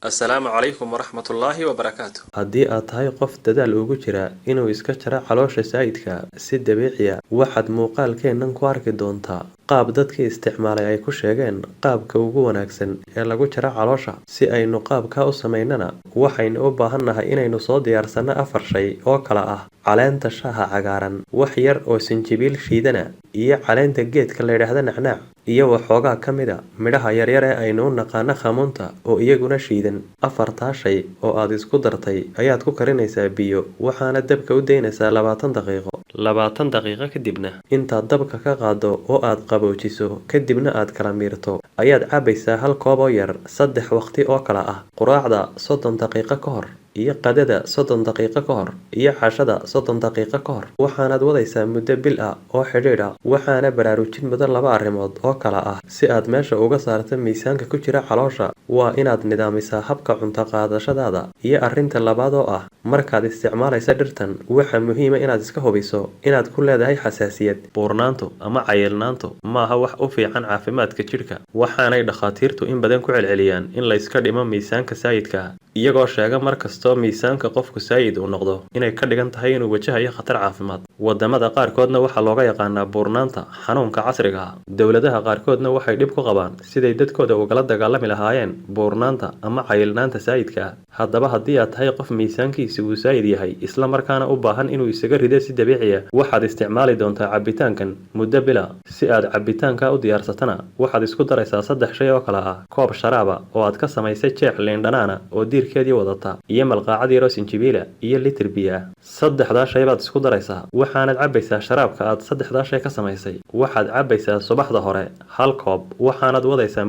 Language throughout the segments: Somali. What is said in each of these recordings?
السلام عليكم ورحمة الله وبركاته. haddii aad tahay qof dadaal ugu jira inuu iska jaro caloosha saayidka si dabiici ah waxaad muuqaalkeennan ku arki doontaa qaab dadkii isticmaalay ay ku sheegeen qaabka ugu wanaagsan ee lagu jaro caloosha. Si aynu qaabka u samaynana waxaynu u baahannahay inaynu soo diyaarsano 4 shay oo kala ah caleenta shaaha cagaaran, wax yar oo sinjibiil shiidana, iyo caleenta geedka la yidhaahdo nacnaac, iyo waxoogaa ka mid a midhaha yaryar ee aynu u naqaano khamuunta oo iyaguna shiidan. 4taa shay oo aad isku dartay ayaad ku karinaysaa biyo, waxaana dabka u daynaysaa 20 daqiiqo. 20 daqiiqo kadibna intaad dabka ka qaado oo aad qaboojiso kadibna aad kala miirto ayaad cabaysaa hal koob oo yar 3 waqti oo kala ah: quraacda 30 daqiiqo ka hor, iyo qadada 30 daqiiqo ka hor, iyo cashada 30 daqiiqo ka hor. waxaanaad wadaysaa muddo bil ah oo xidhiidh ah. waxaana baraarujin mudan 2 arrimood oo kala ah: si aad meesha uga saarto miisaanka ku jira caloosha waa inaad nidaamisaa habka cunto qaadashadaada, iyo arrinta labaad oo ah markaad isticmaalaysa dhirtan waxa muhiima inaad iska hubiso inaad ku leedahay xasaasiyad. buurnaantu ama cayilnaantu maaha wax u fiican caafimaadka jidhka, waxaanay dhakhaatiirtu in badan ku celceliyaan in la iska dhimo miisaanka saayidka ah, iyagoo sheega markastoo miisaanka qofku saayid uu noqdo inay ka dhigan tahay inuu wajahayo khatar caafimaad. wadamada qaarkoodna waxaa looga yaqaanaa buurnaanta xanuunka casriga ah. dowladaha qaarkoodna waxay dhib ku qabaan siday dadkooda ugala dagaalami lahaayeen buurnaanta ama cayilnaanta saayidka ah. haddaba haddii aad tahay qof miisaankiisa uu saayid yahay isla markaana u baahan inuu isaga rido si dabiici ah, waxaad isticmaali doontaa cabitaankan muddo bila. si aad cabitaanka u diyaarsatana waxaad isku daraysaa 3 shay oo kala ah: koob sharaaba oo aad ka samaysay jeex liin dhanaana oo diirkeedii wadata, iyo malqaacad yar oo sinjibiila, iyo litir biyo ah. 3daa shay baad isku daraysaa, waxaanad cabaysaa sharaabka aad 3daa shay ka samaysay. waxaad cabaysaa subaxda hore 1 koob, waxaanad wadaysaa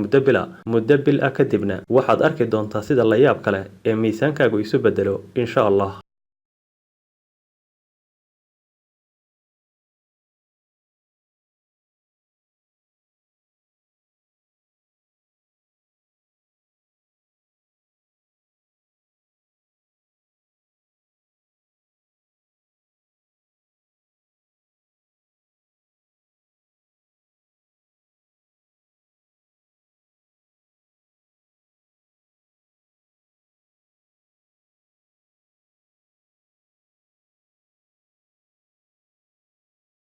muddo bil ah kadibna waxaad arki doontaa sida la yaab kale ee miisaankaagu isu bedelo insha Allah.